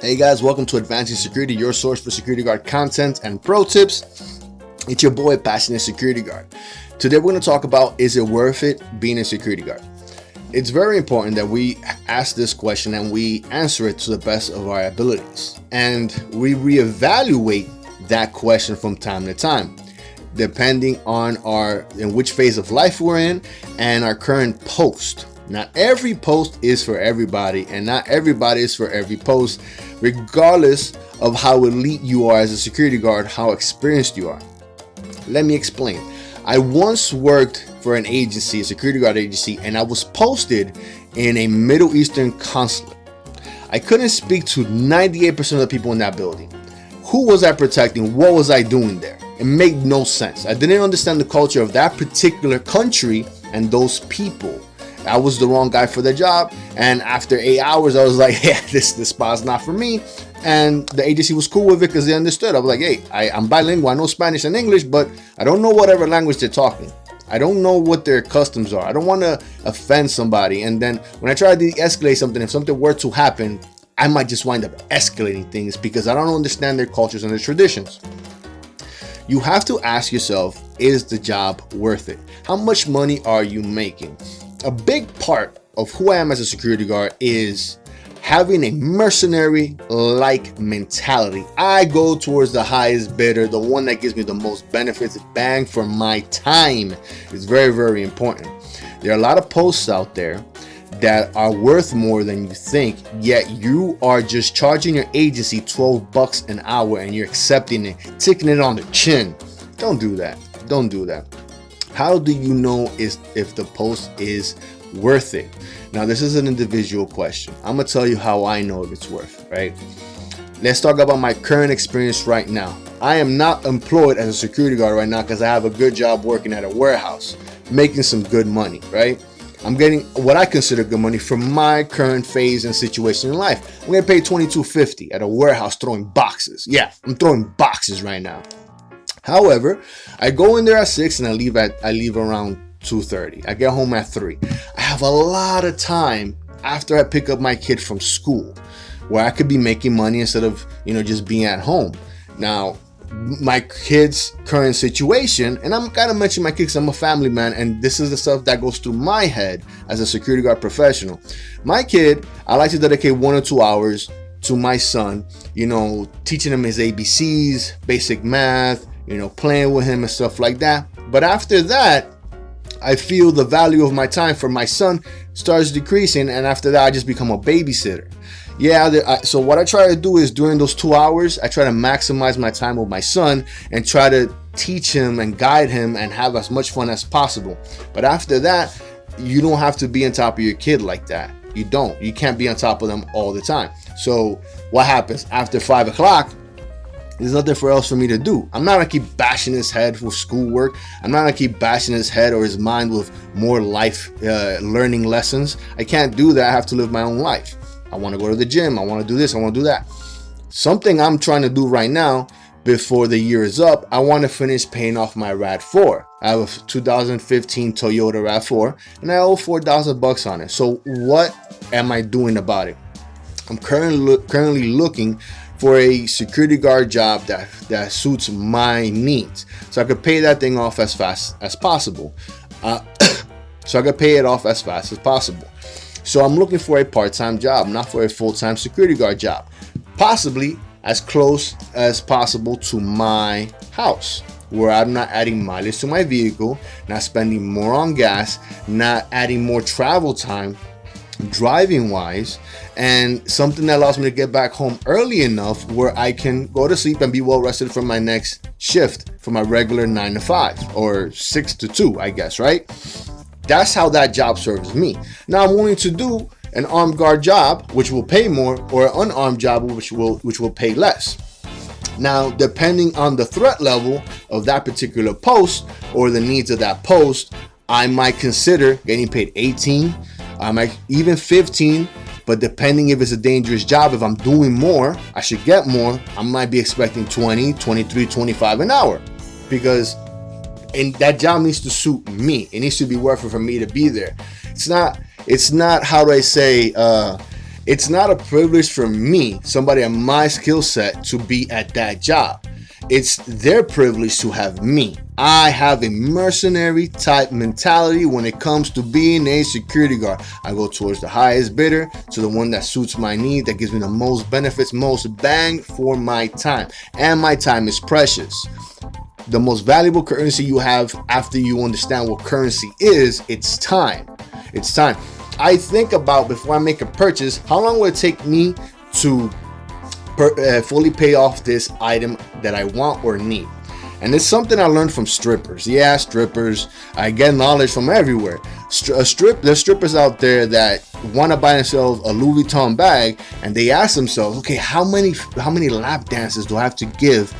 Hey guys, welcome to Advancing Security, your source for security guard content and pro tips. It's your boy, Passionate Security Guard. Today we're going to talk about, is it worth it being a security guard? It's very important that we ask this question and we answer it to the best of our abilities. And we reevaluate that question from time to time, depending on in which phase of life we're in and our current post. Not every post is for everybody, and not everybody is for every post, regardless of how elite you are as a security guard, how experienced you are. Let me explain. I once worked for an agency, a security guard agency, and I was posted in a Middle Eastern consulate. I couldn't speak to 98% of the people in that building. Who was I protecting? What was I doing there? It made no sense. I didn't understand the culture of that particular country and those people. I was the wrong guy for the job, and after 8 hours I was like, yeah, this spot's not for me. And the agency was cool with it because they understood. I was like, hey, I'm bilingual, I know Spanish and English, but I don't know whatever language they're talking. I don't know what their customs are. I don't want to offend somebody, and then when I try to de-escalate something, if something were to happen, I might just wind up escalating things because I don't understand their cultures and their traditions. You have to ask yourself, is the job worth it? How much money are you making? A big part of who I am as a security guard is having a mercenary-like mentality. I go towards the highest bidder, the one that gives me the most benefits, bang for my time. It's very, very important. There are a lot of posts out there that are worth more than you think, yet you are just charging your agency $12 an hour and you're accepting it, taking it on the chin. Don't do that. Don't do that. How do you know if the post is worth it? Now, this is an individual question. I'm gonna tell you how I know if it's worth it, right? Let's talk about my current experience right now. I am not employed as a security guard right now because I have a good job working at a warehouse, making some good money, right? I'm getting what I consider good money from my current phase and situation in life. I'm gonna pay $22.50 at a warehouse throwing boxes. Yeah, I'm throwing boxes right now. However, I go in there at 6 and I leave around 2:30. I get home at 3. I have a lot of time after I pick up my kid from school where I could be making money instead of, just being at home. Now, my kid's current situation, and I'm kind of mentioning my kids, I'm a family man, and this is the stuff that goes through my head as a security guard professional. My kid, I like to dedicate 1 or 2 hours to my son, teaching him his ABCs, basic math, playing with him and stuff like that. But after that, I feel the value of my time for my son starts decreasing, and after that, I just become a babysitter. So what I try to do is during those 2 hours, I try to maximize my time with my son and try to teach him and guide him and have as much fun as possible. But after that, you don't have to be on top of your kid like that. You don't. You can't be on top of them all the time. So what happens after 5 o'clock? There's nothing else for me to do. I'm not gonna keep bashing his head with schoolwork. I'm not gonna keep bashing his head or his mind with more life learning lessons. I can't do that. I have to live my own life. I want to go to the gym. I want to do this. I want to do that. Something I'm trying to do right now before the year is up, I want to finish paying off my RAV4. I have a 2015 Toyota RAV4 and I owe $4,000 on it. So what am I doing about it? I'm currently looking for a security guard job that suits my needs, so I could pay that thing off as fast as possible. So I'm looking for a part-time job, not for a full-time security guard job, possibly as close as possible to my house, where I'm not adding mileage to my vehicle, not spending more on gas, not adding more travel time driving wise, and something that allows me to get back home early enough where I can go to sleep and be well rested for my next shift, for my regular 9 to 5 or 6 to 2, I guess, right? That's how that job serves me. Now I'm willing to do an armed guard job, which will pay more, or an unarmed job, which will pay less. Now, depending on the threat level of that particular post or the needs of that post, I might consider getting paid 18, I might even 15, but depending if it's a dangerous job, if I'm doing more, I should get more. I might be expecting 20, 23, 25 an hour, because that job needs to suit me. It needs to be worth it for me to be there. It's not, how do I say, It's not a privilege for me, somebody at my skill set, to be at that job. It's their privilege to have me. I have a mercenary type mentality when it comes to being a security guard. I go towards the highest bidder, to the one that suits my need, that gives me the most benefits, most bang for my time. And my time is precious. The most valuable currency you have after you understand what currency is, it's time. It's time. I think about, before I make a purchase, how long will it take me to fully pay off this item that I want or need. And it's something I learned from strippers. Yeah, strippers. I get knowledge from everywhere. There's strippers out there that want to buy themselves a Louis Vuitton bag, and they ask themselves, okay, how many lap dances do I have to give,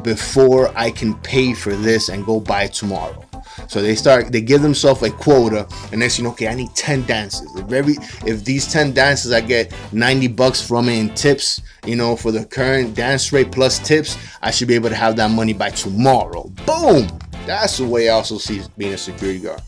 before I can pay for this and go buy it tomorrow? So they give themselves a quota, and they say, okay, I need 10 dances. If these 10 dances I get $90 from it in tips, for the current dance rate plus tips, I should be able to have that money by tomorrow. Boom! That's the way I also see being a security guard.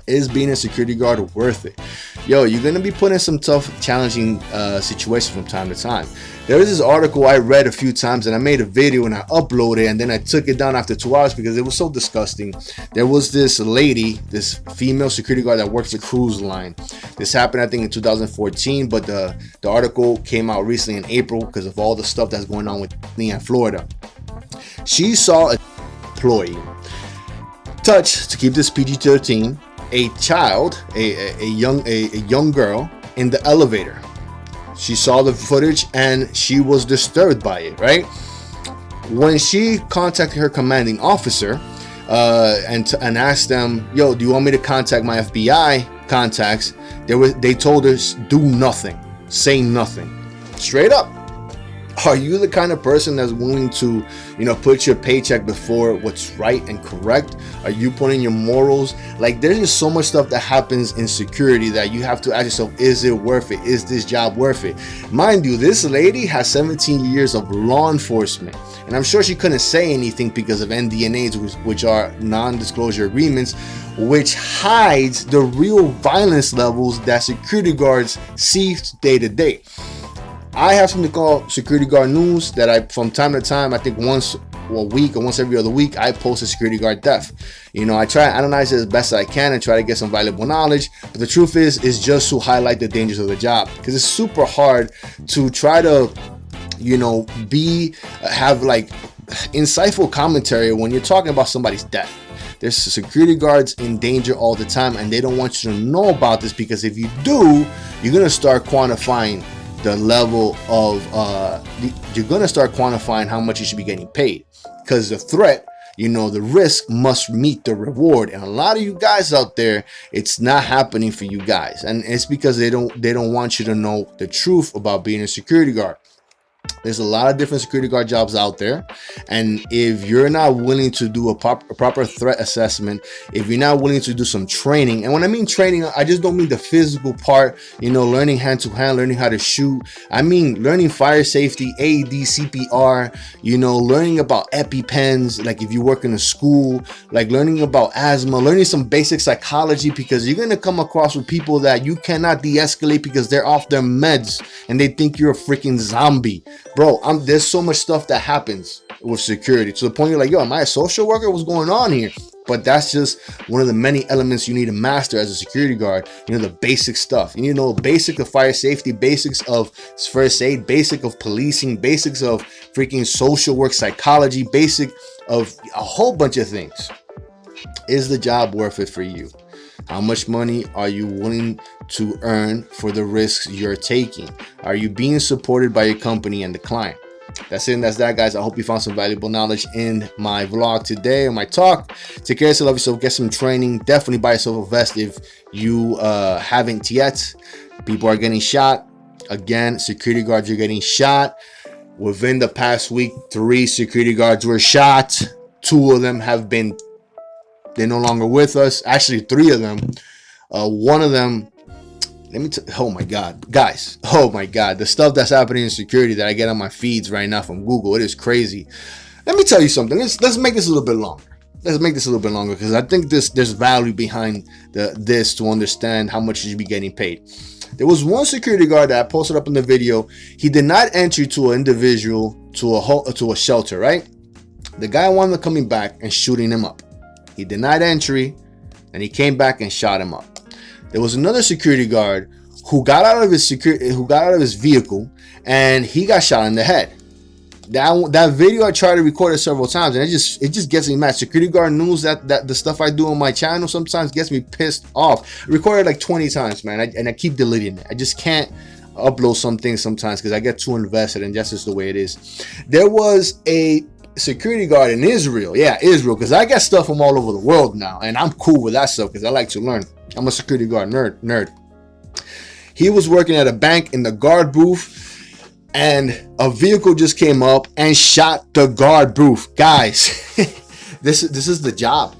Is being a security guard worth it? Yo, you're gonna be put in some tough, challenging situations from time to time. There is this article I read a few times, and I made a video and I uploaded it, and then I took it down after 2 hours because it was so disgusting. There was this lady, this female security guard that works a cruise line. This happened, I think, in 2014, but the article came out recently in April because of all the stuff that's going on with me in Florida. She saw an employee touch, to keep this PG-13, a child, a young girl in the elevator. She saw the footage and she was disturbed by it, right? When she contacted her commanding officer and asked them, yo, do you want me to contact my FBI contacts? They told her, do nothing, say nothing. Straight up. Are you the kind of person that's willing to, put your paycheck before what's right and correct? Are you putting your morals? Like, there's just so much stuff that happens in security that you have to ask yourself, is it worth it? Is this job worth it? Mind you, this lady has 17 years of law enforcement, and I'm sure she couldn't say anything because of NDAs, which are non-disclosure agreements, which hides the real violence levels that security guards see day to day. I have something called Security Guard News that I, from time to time, I think once a week or once every other week, I post a security guard death. I try to analyze it as best as I can and try to get some valuable knowledge. But the truth is just to highlight the dangers of the job, because it's super hard to try to, have like insightful commentary when you're talking about somebody's death. There's security guards in danger all the time, and they don't want you to know about this, because if you do, you're going to start quantifying the level of you're going to start quantifying how much you should be getting paid, because the threat, the risk must meet the reward. And a lot of you guys out there, it's not happening for you guys, and it's because they don't want you to know the truth about being a security guard. There's a lot of different security guard jobs out there, and if you're not willing to do a proper threat assessment, if you're not willing to do some training, and when I mean training, I just don't mean the physical part, learning hand to hand, learning how to shoot. I mean learning fire safety, AED, CPR, learning about EpiPens, like if you work in a school, like learning about asthma, learning some basic psychology, because you're going to come across with people that you cannot de-escalate because they're off their meds and they think you're a freaking zombie. Bro, there's so much stuff that happens with security to the point you're like, yo, am I a social worker? What's going on here? But that's just one of the many elements you need to master as a security guard. The basic stuff. You need to know basic of fire safety, basics of first aid, basic of policing, basics of freaking social work, psychology, basic of a whole bunch of things. Is the job worth it for you? How much money are you willing to earn for the risks you're taking? Are you being supported by your company and the client? That's it, and that's that, guys. I hope you found some valuable knowledge in my vlog today, or my talk. Take care of yourself, love yourself, get some training. Definitely buy yourself a vest if you haven't yet. People are getting shot. Again, security guards are getting shot. Within the past week, 3 security guards were shot. 2 of them they're no longer with us. Actually, 3 of them. One of them, oh my God, guys. Oh my God. The stuff that's happening in security that I get on my feeds right now from Google, it is crazy. Let me tell you something. Let's make this a little bit longer. let's make this a little bit longer because I think there's value behind this to understand how much you should be getting paid. There was one security guard that I posted up in the video. He did not enter to an individual to a shelter, right? The guy wound up coming back and shooting him up. He denied entry, and he came back and shot him up. There was another security guard who got out of his vehicle, and he got shot in the head. That video I tried to record it several times, and it just gets me mad. Security guard knows that the stuff I do on my channel sometimes gets me pissed off. I recorded like 20 times, man, and I keep deleting it. I just can't upload some things sometimes because I get too invested, and that's just the way it is. There was a security guard in Israel, Israel, because I get stuff from all over the world now, and I'm cool with that stuff because I like to learn. I'm a security guard nerd. He was working at a bank in the guard booth, and a vehicle just came up and shot the guard booth. Guys, this is the job.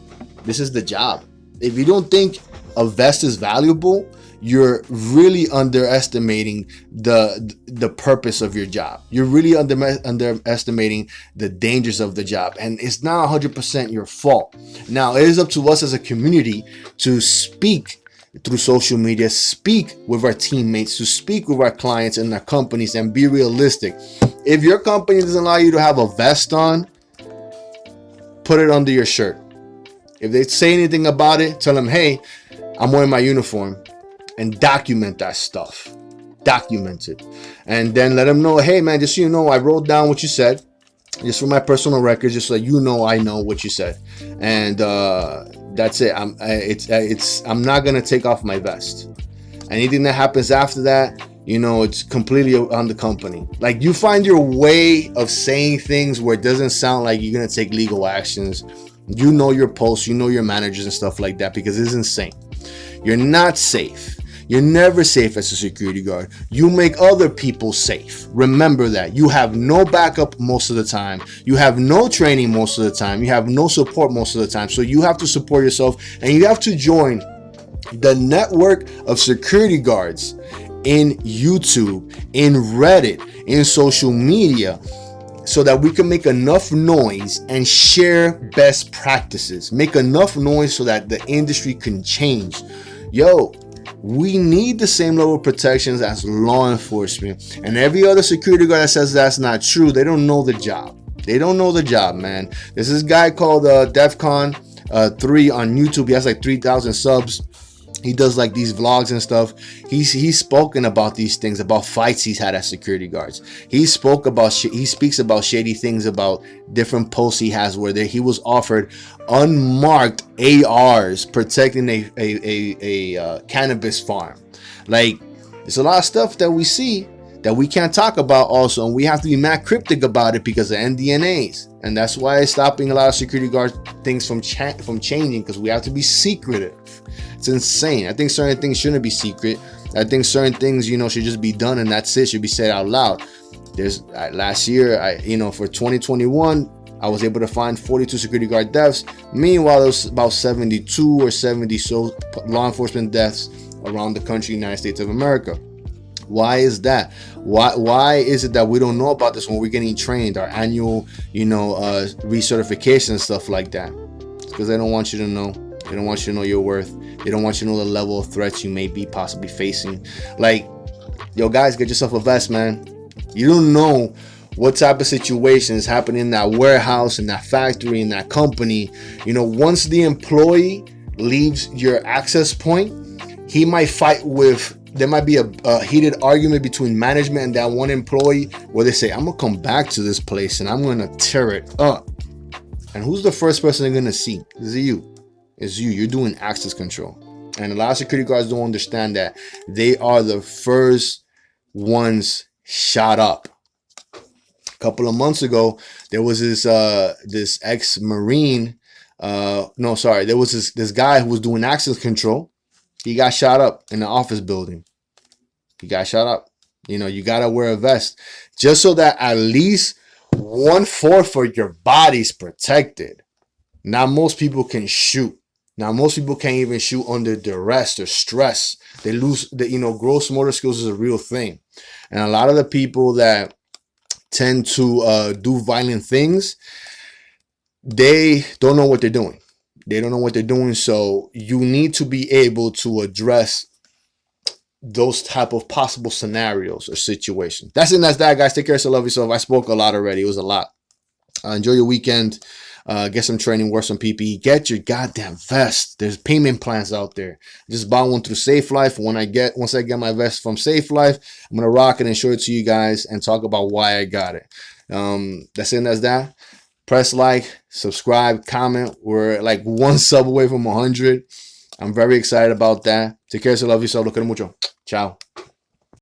This is the job. If you don't think a vest is valuable, you're really underestimating the purpose of your job. You're really underestimating the dangers of the job, and it's not 100% your fault. Now, it is up to us as a community to speak through social media, speak with our teammates, to speak with our clients and our companies, and be realistic. If your company doesn't allow you to have a vest on, put it under your shirt. If they say anything about it, tell them, hey, I'm wearing my uniform, and document that stuff. Document it. And then let them know, hey man, just so you know, I wrote down what you said, just for my personal records, just so you know I know what you said. And that's it. I'm not gonna take off my vest. Anything that happens after that, you know, it's completely on the company. Like, you find your way of saying things where it doesn't sound like you're gonna take legal actions. You know your posts, you know your managers and stuff like that, because it's insane. You're not safe. You're never safe as a security guard. You make other people safe. Remember that. You have no backup most of the time. You have no training most of the time. You have no support most of the time. So you have to support yourself, and you have to join the network of security guards in YouTube, in Reddit, in social media, so that we can make enough noise and share best practices. Make enough noise so that the industry can change. Yo, we need the same level of protections as law enforcement. And every other security guard that says that's not true, they don't know the job. They don't know the job, man. There's this guy called Defcon 3 on YouTube. He has like 3,000 subs. He does like these vlogs and stuff. He's spoken about these things, about fights he's had as security guards. He speaks about shady things, about different posts he has where he was offered unmarked ARs protecting a cannabis farm. Like, there's a lot of stuff that we see that we can't talk about also, and we have to be mad cryptic about it because of NDNAs. And that's why it's stopping a lot of security guard things from changing, because we have to be secretive. It's insane. I think certain things shouldn't be secret. I think certain things, you know, should just be done, and that's it. Should be said out loud. There's last year, for 2021, I was able to find 42 security guard deaths. Meanwhile, there was about 72 or 70 law enforcement deaths around the country, United States of America. Why is that? Why is it that we don't know about this when we're getting trained, our annual, recertification and stuff like that? It's because they don't want you to know. They don't want you to know your worth. They don't want you to know the level of threats you may be possibly facing. Like, yo, guys, get yourself a vest, man. You don't know what type of situation is happening in that warehouse, in that factory, in that company. You know, once the employee leaves your access point, he might fight with, there might be a heated argument between management and that one employee where they say, I'm gonna come back to this place and I'm gonna tear it up. And who's the first person they're gonna see? Is it you? It's you. You're doing access control. And a lot of security guards don't understand that they are the first ones shot up. A couple of months ago, there was this ex-Marine. There was this guy who was doing access control. He got shot up in the office building. He got shot up. You know, you gotta wear a vest just so that at least 1/4 of your body's protected. Now most people can shoot. Now most people can't even shoot under duress or stress. They lose gross motor skills is a real thing. And a lot of the people that tend to do violent things, they don't know what they're doing. They don't know what they're doing. So you need to be able to address those type of possible scenarios or situations. That's it. That's that, guys. Take care. So love yourself. I spoke a lot already. It was a lot. Enjoy your weekend. Get some training, wear some PPE, get your goddamn vest. There's payment plans out there. Just buy one through Safe Life. Once I get my vest from Safe Life, I'm gonna rock it and show it to you guys and talk about why I got it. That's it. That's that. Press like, subscribe, comment. We're like one sub away from 100. I'm very excited about that. Take care. So love yourself. Lo quiero mucho. Ciao.